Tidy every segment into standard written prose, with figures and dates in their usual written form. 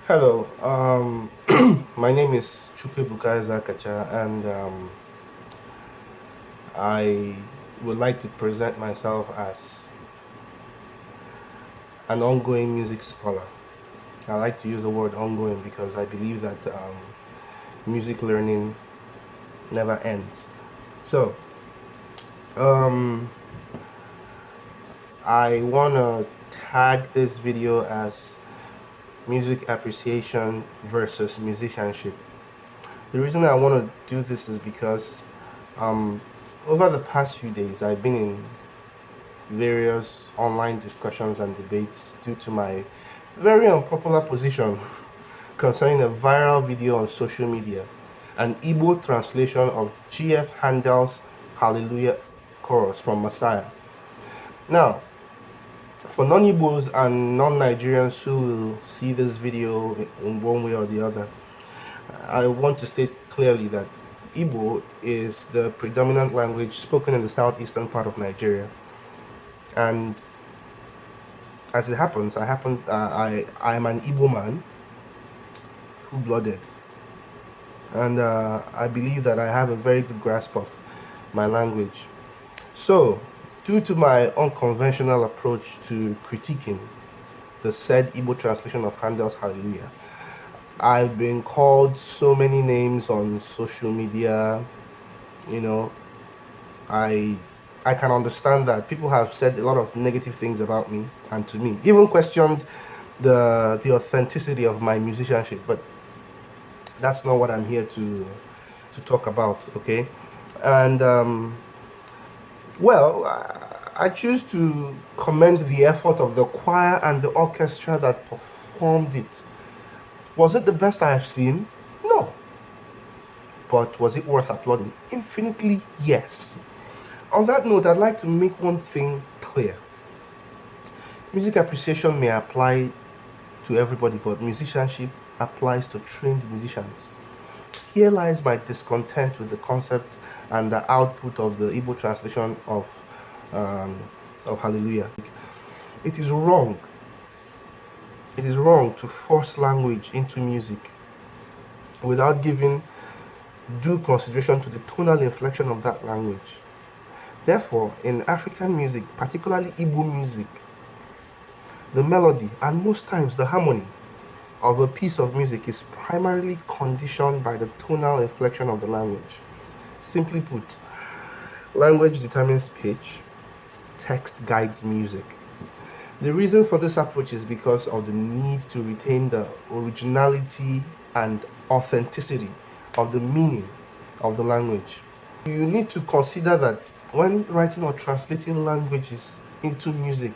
Hello, my name is Chukwebuka Zakacha, and I would like to present myself as an ongoing music scholar. I like to use the word ongoing because I believe that music learning never ends. So, um, I want to tag this video as music appreciation versus musicianship. The reason I want to do this is because um, over the past few days, I've been in various online discussions and debates due to my very unpopular position concerning a viral video on social media, an Igbo translation of G.F. Handel's Hallelujah chorus from Messiah. Now, for non-Igbos and non-Nigerians who will see this video in one way or the other, I want to state clearly that Igbo is the predominant language spoken in the southeastern part of Nigeria, and as it happens, I am an Igbo man, full-blooded, and I believe that I have a very good grasp of my language. So, due to my unconventional approach to critiquing the said Igbo translation of Handel's Hallelujah, I've been called so many names on social media. You know, I can understand that people have said a lot of negative things about me and to me, even questioned the authenticity of my musicianship. But that's not what I'm here to talk about, okay? And well, I choose to commend the effort of the choir and the orchestra that performed it. Was it the best I have seen? No. But was it worth applauding? Infinitely yes. On that note, I'd like to make one thing clear. Music appreciation may apply to everybody, but musicianship applies to trained musicians. Here lies my discontent with the concept and the output of the Igbo translation of Hallelujah. It is wrong. It is wrong to force language into music without giving due consideration to the tonal inflection of that language. Therefore, in African music, particularly Igbo music, the melody and most times the harmony of a piece of music is primarily conditioned by the tonal inflection of the language. Simply put, language determines pitch, text guides music. The reason for this approach is because of the need to retain the originality and authenticity of the meaning of the language. You need to consider that when writing or translating languages into music,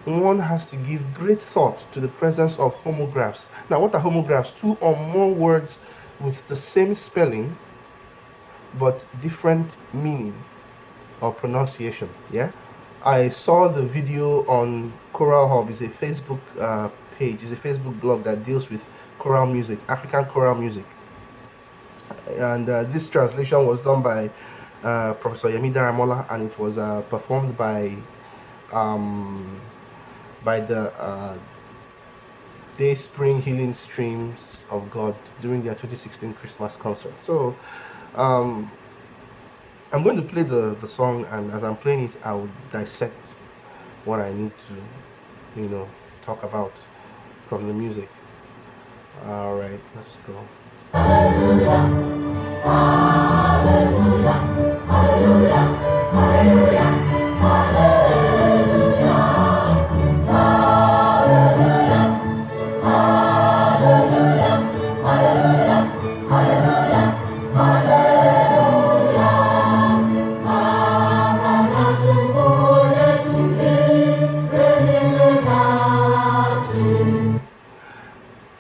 one has to give great thought to the presence of homographs. Now, what are homographs? Two or more words with the same spelling but different meaning or pronunciation. Yeah, I saw the video on Choral Hub. It's a Facebook page. It's a Facebook blog that deals with choral music, African choral music. And this translation was done by Professor Yomi Daramola, and it was performed by the Day Spring Healing Streams of God during their 2016 Christmas concert. So I'm going to play the song, and as I'm playing it, I will dissect what I need to, talk about from the music. All right, let's go. Hallelujah, hallelujah, hallelujah, hallelujah, hallelujah, hallelujah, hallelujah, hallelujah, hallelujah, hallelujah.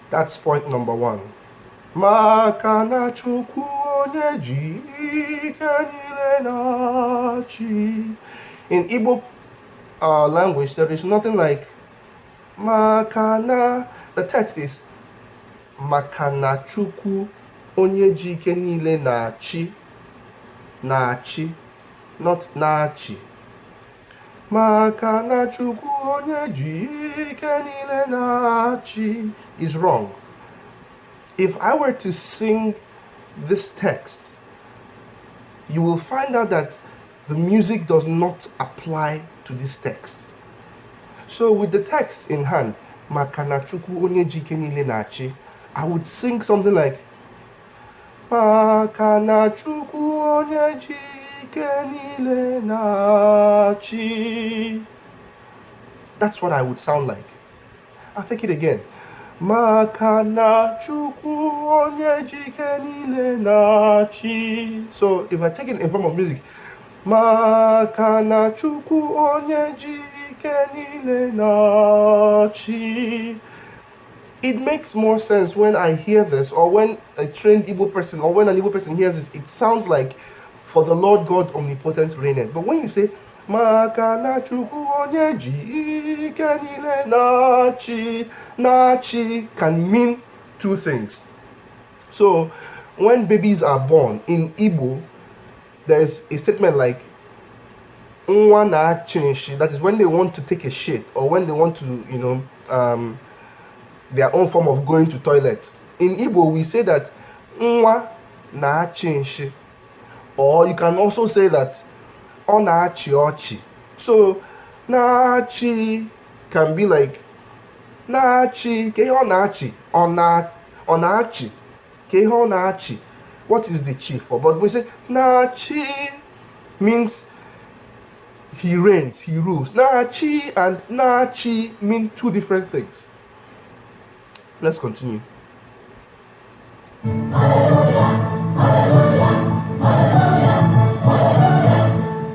That's point number one. Makana chukwu onye ji ike niile na-achị. In Igbo language, there is nothing like Makana. The text is Makana chukwu onye ji ike niile na-achị. Na-achị, not na-achị. maka na Chukwu onye ji ike niile na-achị is wrong. If I were to sing this text, you will find out that the music does not apply to this text. So with the text in hand, maka na Chukwu onye ji ike niile na-achị, I would sing something like maka na Chukwu onye ji ike niile na-achị. That's what I would sound like. I'll take it again. Maka na Chukwu onye ji ike niile na-achị. So if I take it in form of music, maka na Chukwu onye ji ike niile na-achị, it makes more sense when I hear this, or when a trained Igbo person, or when an Igbo person hears this. It sounds like, for the Lord God omnipotent reigneth. But when you say maka na Chukwu onye ji ike niile na-achị, na-achị can mean two things. So when babies are born in Igbo, there's a statement like nwa na-achị nshi. That is when they want to take a shit, or when they want to, their own form of going to toilet. In Igbo, we say that nwa na-achị nshi, or you can also say that ọ na-achị ọchị. So na-achị can be like na-achị, ke ihe ọ na-achị, ọ na-achị, ke ihe ọ na-achị. What is the chi for? But we say na-achị means he reigns, he rules. Na-achị and na-achị mean two different things. Let's continue.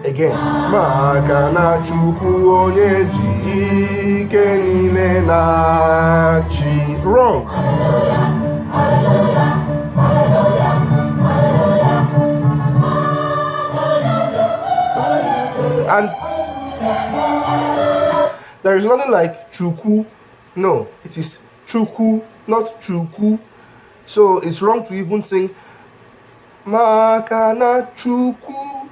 Again, maka na Chukwu onye ji ike niile na-achị. Wrong. And there is nothing like Chukwu. No, it is Chukwu, not Chukwu. So it's wrong to even sing maka na Chukwu.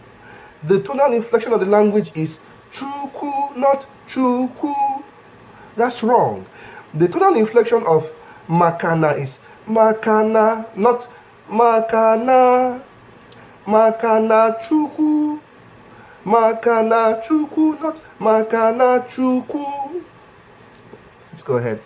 The tonal inflection of the language is Chukwu, not Chukwu. That's wrong. The tonal inflection of makana is makana, not makana. Makana Chukwu. Makana Chukwu, not makana Chukwu. Let's go ahead.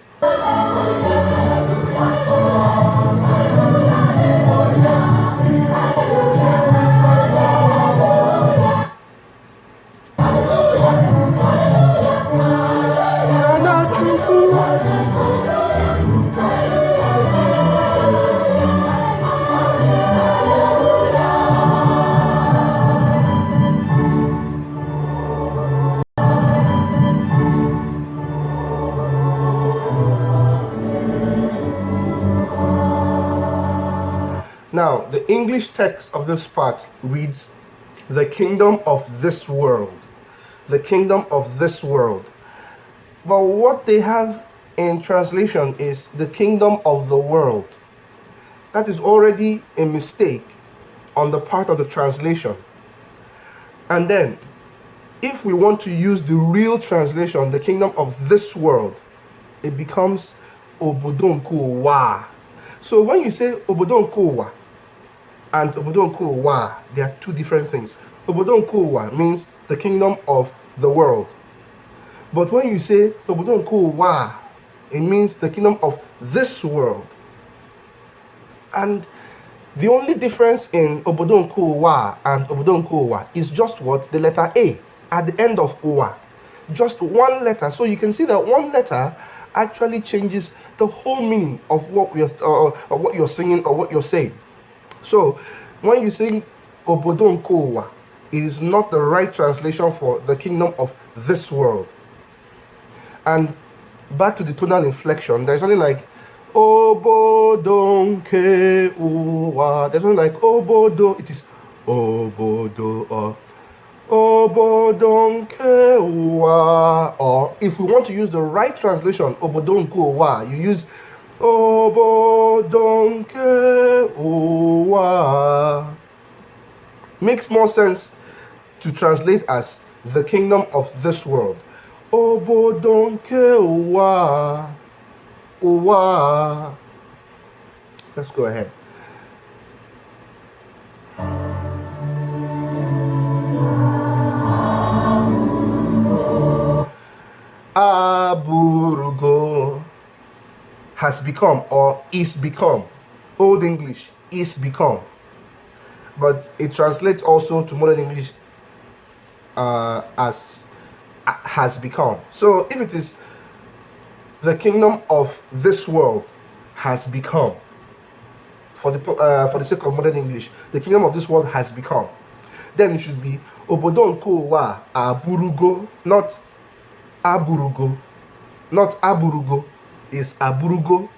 Now, the English text of this part reads, the kingdom of this world. The kingdom of this world. But what they have in translation is the kingdom of the world. That is already a mistake on the part of the translation. And then, if we want to use the real translation, the kingdom of this world, it becomes Obodonko wa. So when you say Obodonko wa and Obodonko wa, they are two different things. Obodonko wa means the kingdom of the world. But when you say Obodonko wa, it means the kingdom of this world. And the only difference in Obodonko wa and Obodonko wa is just what? The letter A at the end of Owa. Just one letter. So you can see that one letter actually changes the whole meaning of what you're singing or what you're saying. So when you sing Obodonko wa, it is not the right translation for the kingdom of this world. And back to the tonal inflection, there's something like Obodonke uwa. There's something like Obodo. It is Obodo. Obodonke uwa. Or if we want to use the right translation, Obodonke uwa, you use Obodonke uwa. Makes more sense to translate as the kingdom of this world. Obodo nke ụwa, ụwa. Let's go ahead. Aburugo has become or is become. Old English is become. But it translates also to modern English as has become. So if it is the kingdom of this world has become, for the sake of modern English, the kingdom of this world has become, then it should be obodo nke ụwa aburugo, not aburugo. Not aburugo, is aburugo.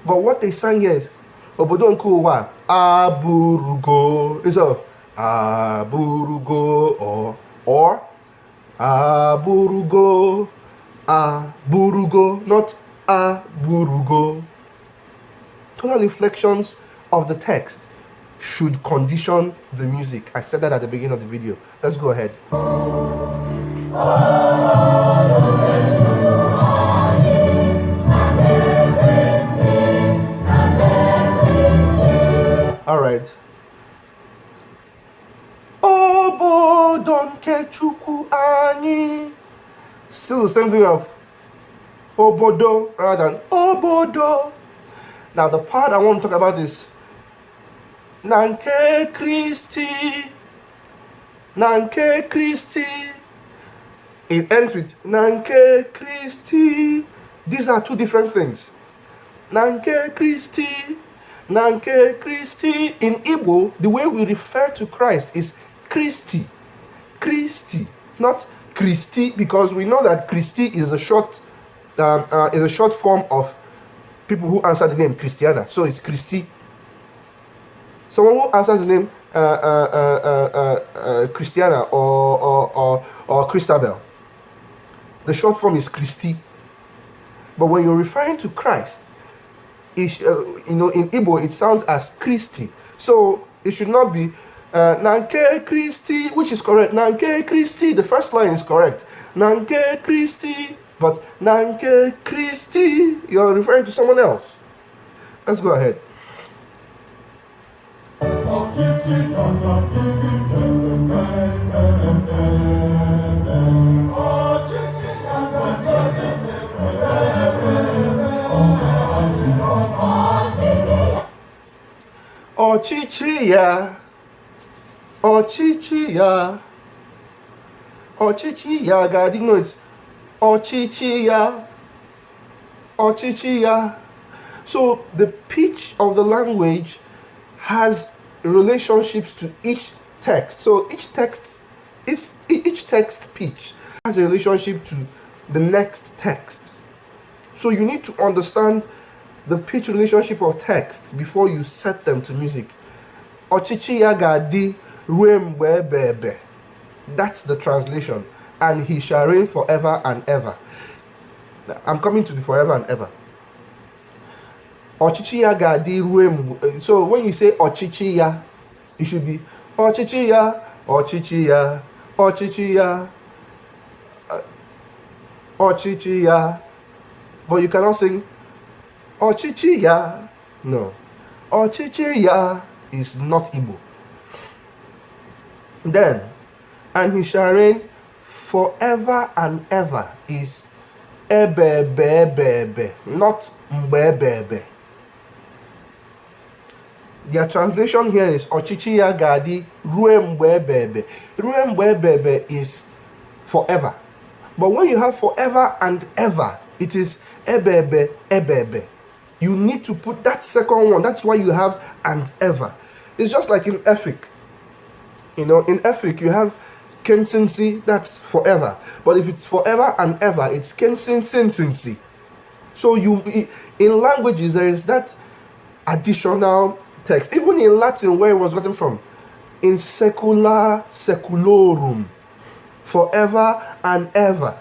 But what they sang here is obodo nke ụwa aburugo, instead of aburugo or aburugo, aburugo, not aburugo. Tonal inflections of the text should condition the music. I said that at the beginning of the video. Let's go ahead. All right. Obodo nke Chukwu anyị. Still the same thing of obodo rather than obodo. Now the part I want to talk about is Nanke Christi. Nanke Christi. It ends with Nanke Christi. These are two different things. Nanke Christi. Nanke Christi. In Igbo, the way we refer to Christ is Christi. Christi, not Christi, because we know that Christi is a short form of people who answer the name Christiana. So it's Christi. Someone who answers the name Christiana or Christabel, the short form is Christi. But when you're referring to Christ, in Igbo it sounds as Christi. So it should not be Nanke Christi, which is correct. Nanke Christi, the first line is correct. Nanke Christi, but Nanke Christi, you're referring to someone else. Let's go ahead. Ochichiya, Ochichiya, Ochichiya, God, you know it's Ochichiya, Ochichiya. So the pitch of the language has relationships to each text. So each text pitch has a relationship to the next text. So you need to understand the pitch relationship of texts before you set them to music. Ochichiya gadi ruemwe bebe. That's the translation. And he shall reign forever and ever. I'm coming to the forever and ever. Ochichiya gadi ruemwe. So when you say ochichiya, it should be ochichiya, ochichiya, ochichiya, ochichiya. But you cannot sing Ochichiya. No. Ochichiya is not Igbo. Then, and he shall reign forever and ever is ebebebebe, not mbebebe. Their translation here is Ochichiya gadi ruembebebe. Ruembebebe is forever. But when you have forever and ever, it is ebebe, ebebe. You need to put that second one. That's why you have and ever. It's just like in Efik. In Efik, you have kensinsi, that's forever. But if it's forever and ever, it's kensinsinsinsi. So in languages, there is that additional text. Even in Latin, where it was gotten from. In secula, seculorum. Forever and ever.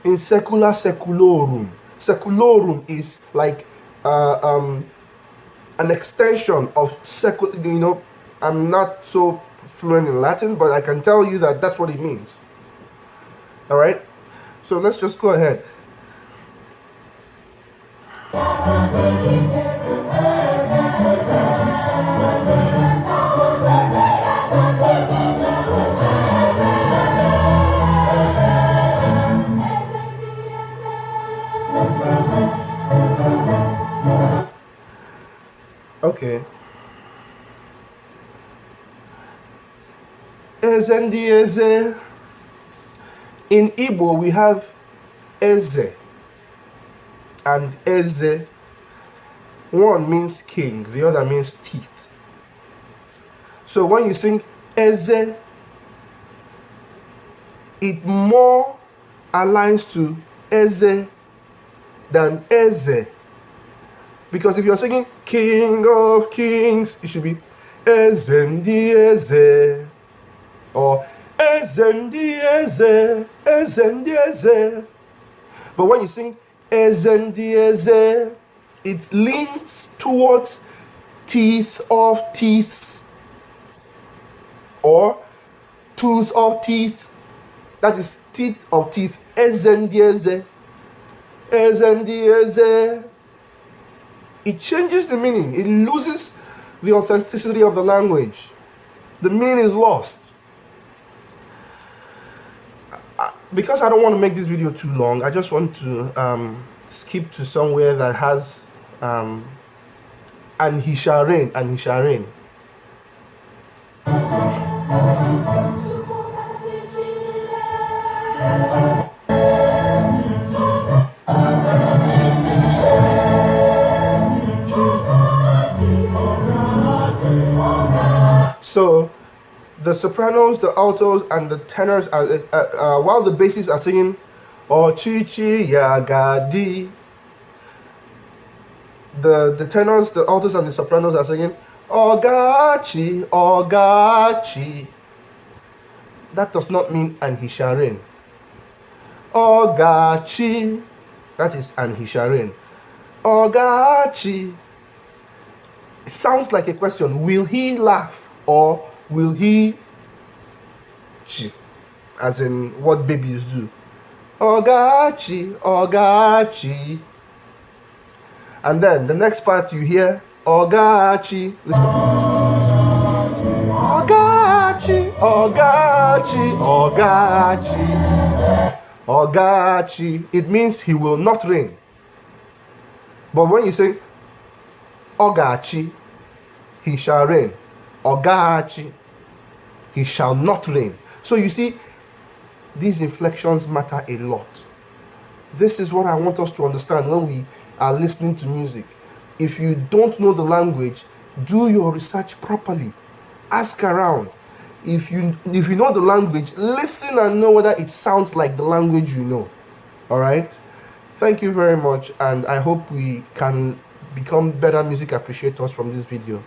In secula, seculorum. Seculorum is like an extension of I'm not so fluent in Latin, but I can tell you that that's what it means. All right, so let's just go ahead. Okay. Eze. In Igbo, we have Eze and Eze. One means king, the other means teeth. So when you sing Eze, it more aligns to Eze than Eze. Because if you're singing King of Kings, it should be Ezendi Eze, or Ezendi Eze, Ezendi Eze. But when you sing Ezendi Eze, it leans towards teeth of teeths, or tooth of teeth. That is teeth of teeth. Ezendi Eze, Ezendi Eze. It changes the meaning. It loses the authenticity of the language. The meaning is lost. Because I don't want to make this video too long, I just want to skip to somewhere that has and he shall reign, and he shall reign. So the sopranos, the altos, and the tenors are while the basses are singing Ochichi Yagadi, the tenors, the altos, and the sopranos are singing Ogachi, Ogachi. That does not mean and he shall reign. Ogachi, that is and he shall reign. Ogachi. It sounds like a question. Will he laugh? Or will he chi, as in what babies do? Ogachi, Ogachi. And then the next part you hear Ogachi. Listen. Ogachi, Ogachi, Ogachi. Ogachi. It means he will not reign. But when you say Ogachi, he shall reign. Ogachi, he shall not reign. So you see, these inflections matter a lot. This is what I want us to understand when we are listening to music. If you don't know the language, do your research properly. Ask around. If you know the language, listen and know whether it sounds like the language you know. All right? Thank you very much, and I hope we can become better music appreciators from this video.